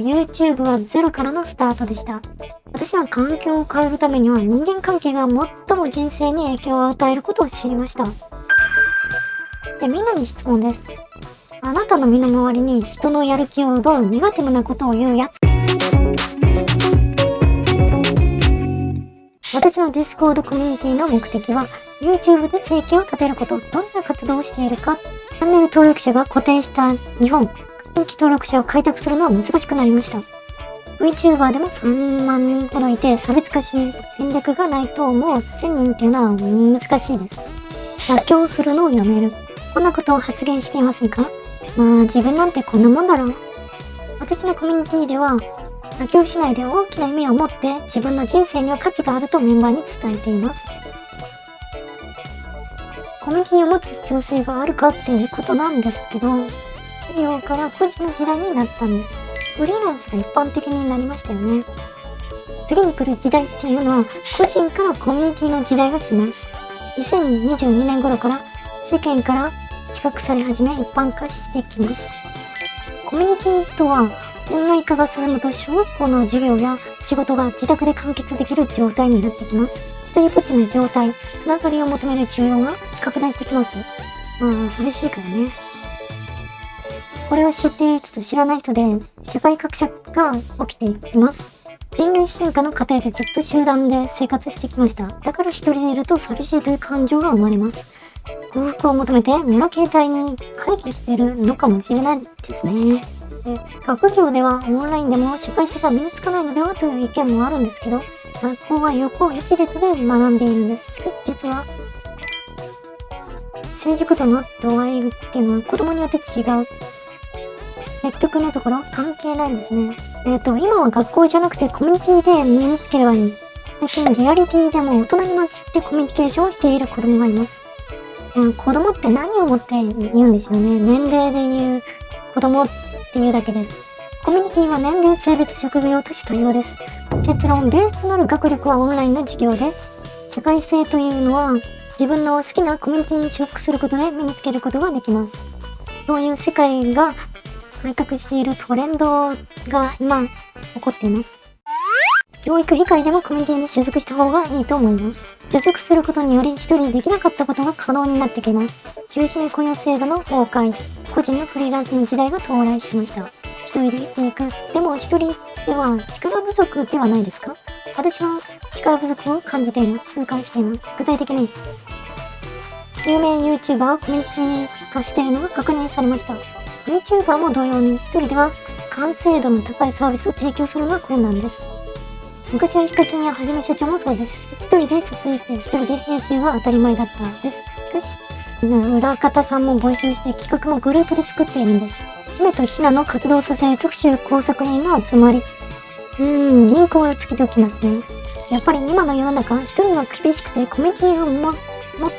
YouTube はゼロからのスタートでした。私は環境を変えるためには人間関係が最も人生に影響を与えることを知りました。で、みんなに質問です。あなたの身の回りに人のやる気を奪うネガティブなことを言うやつ。私の Discord コミュニティの目的は YouTube で生計を立てること。どんな活動をしているか。チャンネル登録者が固定した日本。新規登録者を開拓するのは難しくなりました。VTuber でも3万人ほどいて差別化し戦略がないともう1000人っていうのは難しいです。妥協するのをやめる。こんなことを発言していませんか？まあ自分なんてこんなもんだろう。私のコミュニティでは妥協しないで大きな意味を持って自分の人生には価値があるとメンバーに伝えています。コミュニティを持つ必要性があるかっていうことなんですけど、企業から個人の時代になったんです。フリーランスが一般的になりましたよね。次に来る時代っていうのは個人からコミュニティの時代が来ます。2022年頃から世間から知覚され始め一般化してきます。コミュニティとはオンライン化が進むと小学校の授業や仕事が自宅で完結できる状態になってきます。一人ぼっちの状態、つながりを求める需要が拡大してきます。まあ寂しいからね。これを知っている人と知らない人で社会格差が起きていきます。人類進化の過程でずっと集団で生活してきました。だから一人でいると寂しいという感情が生まれます。幸福を求めて村形態に回帰しているのかもしれないですね。学業ではオンラインでも社会性が身につかないのではという意見もあるんですけど、学校は横一列で学んでいるんです。しかし実は成熟度の度合いっていうのは子供によって違う。結局のところ関係ないんですね。今は学校じゃなくてコミュニティで身につければいい。最近リアリティでも大人に混じってコミュニケーションをしている子供がいます。子供って何をもって言うんでしょうね。年齢で言う子供っていうだけです。コミュニティは年齢、性別、職業、都市多様です。結論、ベースとなる学力はオンラインの授業で、社会性というのは自分の好きなコミュニティに所属することで身につけることができます。そういう世界が改革しているトレンドが今起こっています。教育以外でもコミュニティに所属した方がいいと思います。所属することにより一人できなかったことが可能になってきます。終身雇用制度の崩壊、個人のフリーランスの時代が到来しました。一人で生きていく。でも一人では力不足ではないですか？私は力不足を感じています。痛感しています。具体的に有名 YouTuber をコミュニティ化しているのが確認されました。YouTuber も同様に一人では完成度の高いサービスを提供するのは困難です。昔はヒカキンやはじめ社長もそうです。一人で撮影して一人で編集は当たり前だったんです。しかし、裏方さんも募集して企画もグループで作っているんです。姫とひなの活動を支える特集工作員の集まり。リンクをつけておきますね。やっぱり今の世の中、一人は厳しくてコミュニティを持っ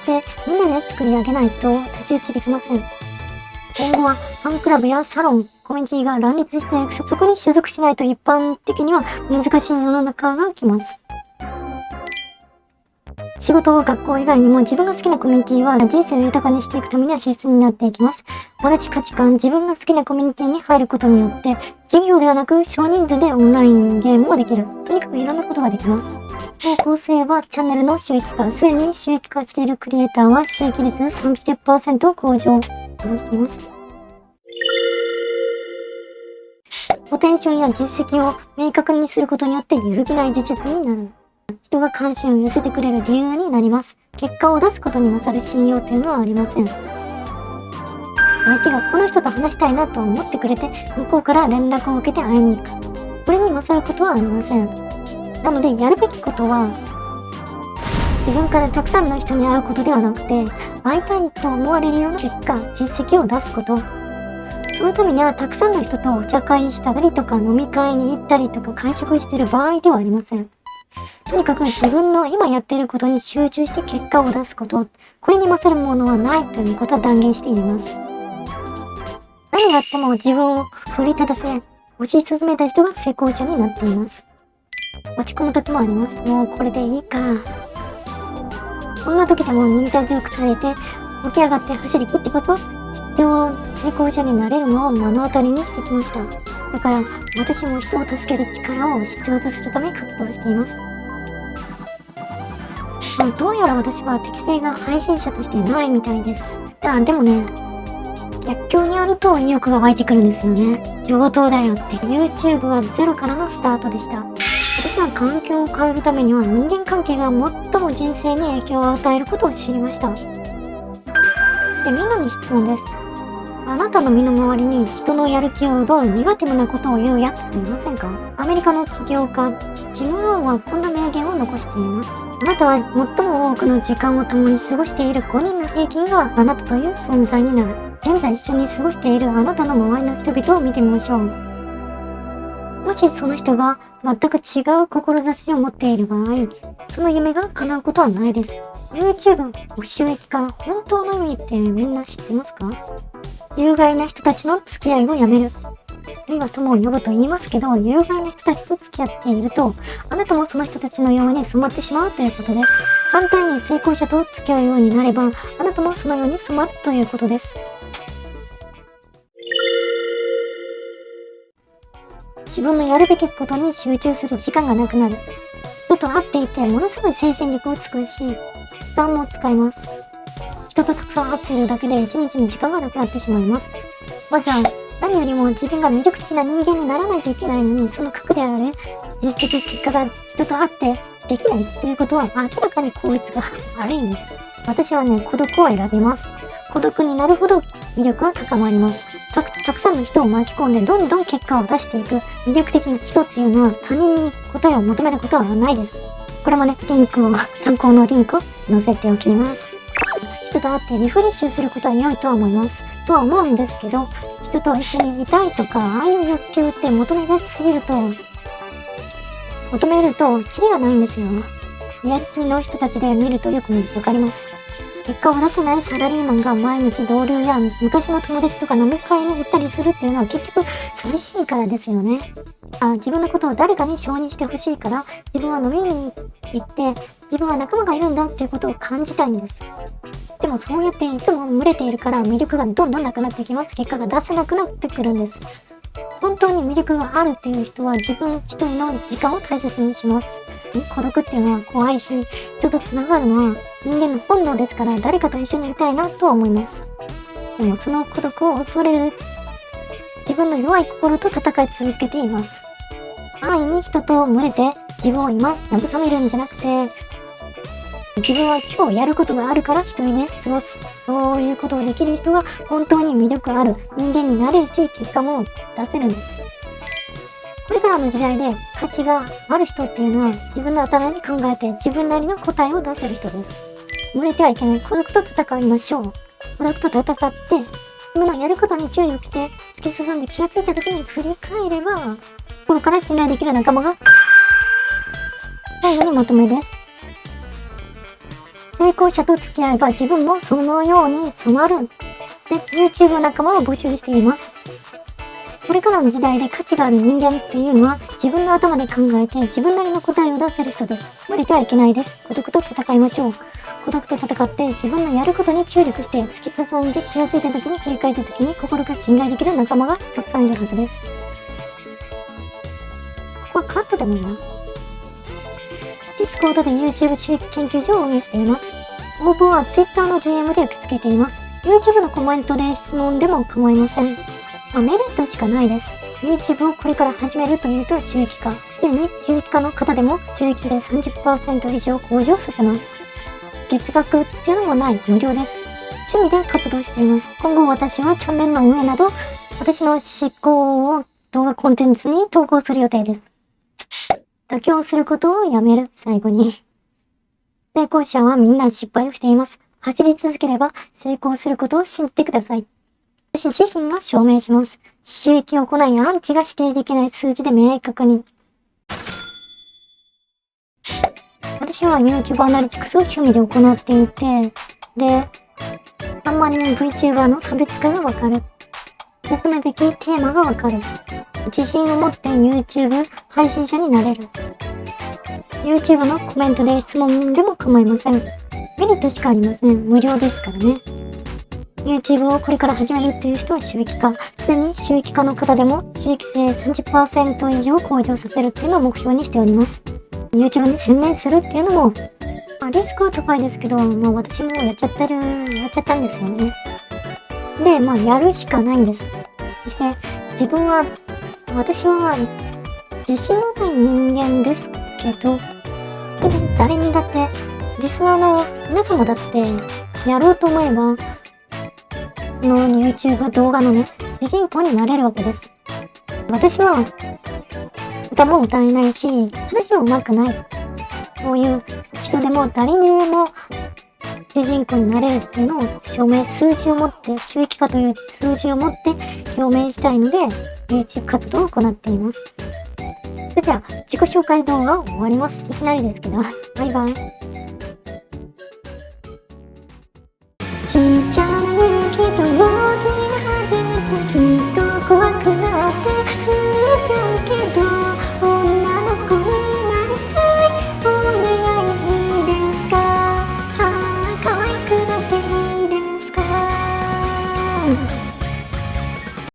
てみんなで作り上げないと太刀打ちできません。今後はファンクラブやサロン、コミュニティが乱立してそこに所属しないと一般的には難しい世の中が来ます。仕事、学校以外にも自分が好きなコミュニティは人生を豊かにしていくためには必須になっていきます。同じ価値観、自分が好きなコミュニティに入ることによって授業ではなく少人数でオンラインゲームもできる。とにかくいろんなことができます。方向性はチャンネルの収益化。すでに収益化しているクリエイターは収益率 30% 向上を目指しています。ポテンションや実績を明確にすることによって揺るぎない事実になる。人が関心を寄せてくれる理由になります。結果を出すことに勝る信用というのはありません。相手がこの人と話したいなと思ってくれて、向こうから連絡を受けて会いに行く。これに勝ることはありません。なのでやるべきことは、自分からたくさんの人に会うことではなくて、会いたいと思われるような結果、実績を出すこと。そのためにはたくさんの人とお茶会したりとか飲み会に行ったりとか会食している場合ではありません。とにかく自分の今やっていることに集中して結果を出すこと。これに勝るものはないということは断言して言えます。何やっても自分を奮い立たせ、推し進めた人が成功者になっています。落ち込む時もあります。もうこれでいいか。こんな時でも忍耐強く耐えて、起き上がって走り切ってこそ、成功者になれるのを目の当たりにしてきました。だから私も人を助ける力を必要とするため活動しています。どうやら私は適性が配信者としてないみたいです。でもね、逆境にあると意欲が湧いてくるんですよね。上等だよって。YouTube はゼロからのスタートでした。私は環境を変えるためには人間関係が最も人生に影響を与えることを知りました。で、みんなに質問です。あなたの身の回りに人のやる気を奪うネガティブなことを言うやついませんか？アメリカの起業家、ジム・ローンはこんな名言を残しています。あなたは最も多くの時間を共に過ごしている5人の平均があなたという存在になる。現在一緒に過ごしているあなたの周りの人々を見てみましょう。もしその人が全く違う志を持っている場合、その夢が叶うことはないです。YouTube を収益化、本当の意味ってみんな知ってますか？有害な人たちの付き合いをやめる。あるいは友を呼ぶと言いますけど、有害な人たちと付き合っていると、あなたもその人たちのように染まってしまうということです。反対に成功者と付き合うようになれば、あなたもそのように染まるということです。自分のやるべきことに集中する時間がなくなる。人と会っていてものすごい精神力を使うし、時間も使います。人とたくさん会っているだけで一日の時間がなくなってしまいます。じゃあ、何よりも自分が魅力的な人間にならないといけないのに、その核である実績結果が人と会ってできないっていうことは明らかに効率が悪いんです。私はね、孤独を選びます。孤独になるほど魅力は高まります。たくさんの人を巻き込んでどんどん結果を出していく魅力的な人っていうのは他人に答えを求めることはないです。これもね、参考のリンクを載せておきます。人と会ってリフレッシュすることは良いとは思います。とは思うんですけど、人と一緒にいたいとか、ああいう欲求って求めると、キリがないんですよ。リアリティの人たちで見るとよくわかります。結果を出せないサラリーマンが毎日同僚や昔の友達とか飲み会に行ったりするっていうのは結局寂しいからですよね。自分のことを誰かに承認してほしいから、自分は飲みに行って自分は仲間がいるんだっていうことを感じたいんです。でもそうやっていつも群れているから魅力がどんどんなくなってきます。結果が出せなくなってくるんです。本当に魅力があるっていう人は自分一人の時間を大切にします。孤独っていうのは怖いし、人と繋がるのは人間の本能ですから、誰かと一緒にいたいなとは思います。でもその孤独を恐れる自分の弱い心と戦い続けています。安易に人と群れて自分を今慰めるんじゃなくて、自分は今日やることがあるから一人で過ごす。そういうことをできる人が本当に魅力ある人間になれるし、結果も出せるんです。これからの時代で価値がある人っていうのは自分の頭に考えて自分なりの答えを出せる人です。群れてはいけない。孤独と戦いましょう。孤独と戦って自分のやることに注力して突き進んで気がついた時に振り返れば、心から信頼できる仲間が。最後にまとめです。成功者と付き合えば自分もそのように染まる。で、YouTube 仲間を募集しています。これからの時代で価値がある人間っていうのは自分の頭で考えて自分なりの答えを出せる人です。無理ではいけないです。孤独と戦いましょう。孤独と戦って自分のやることに注力して突き進んで気がついた時に振り返った時に心から信頼できる仲間がたくさんいるはずです。ここはカットでもいいな。Discord で YouTube 収益研究所を運営しています。応募は Twitter の DM で受け付けています。YouTube のコメントで質問でも構いません。メリットしかないです。YouTube をこれから始めるというと収益化。すでに収益化の方でも収益で 30% 以上向上させます。月額っていうのもない無料です。趣味で活動しています。今後私はチャンネルの運営など私の思考を動画コンテンツに投稿する予定です。妥協することをやめる。最後に。成功者はみんな失敗をしています。走り続ければ成功することを信じてください。私自身が証明します。収益を行いアンチが否定できない数字で明確に。私は YouTube アナリティクスを趣味で行っていて、で、あんまり VTuber の差別化がわかる。行うべきテーマがわかる。自信を持って YouTube 配信者になれる。YouTube のコメントで質問でも構いません。メリットしかありません。無料ですからね。YouTube をこれから始めるっていう人は収益化。すでに収益化の方でも収益性 30% 以上向上させるっていうのを目標にしております。YouTube に専念するっていうのも、リスクは高いですけど、私もやっちゃったんですよね。で、やるしかないんです。そして、私は自信のない人間ですけど、誰にだって、リスナーの皆様だって、やろうと思えば、その YouTube 動画のね、主人公になれるわけです。私は、歌も歌えないし、話も上手くない。こういう人でも誰にでも主人公になれるっていうのを数字を持って、収益化という数字を持って証明したいので、YouTube 活動を行っています。それでは、自己紹介動画を終わります。いきなりですけど、バイバイ。ちっちゃな勇気と大きな初めてきっと怖くなって震えちゃうけど女の子になりたいお願いいいですか可愛くなっていいですか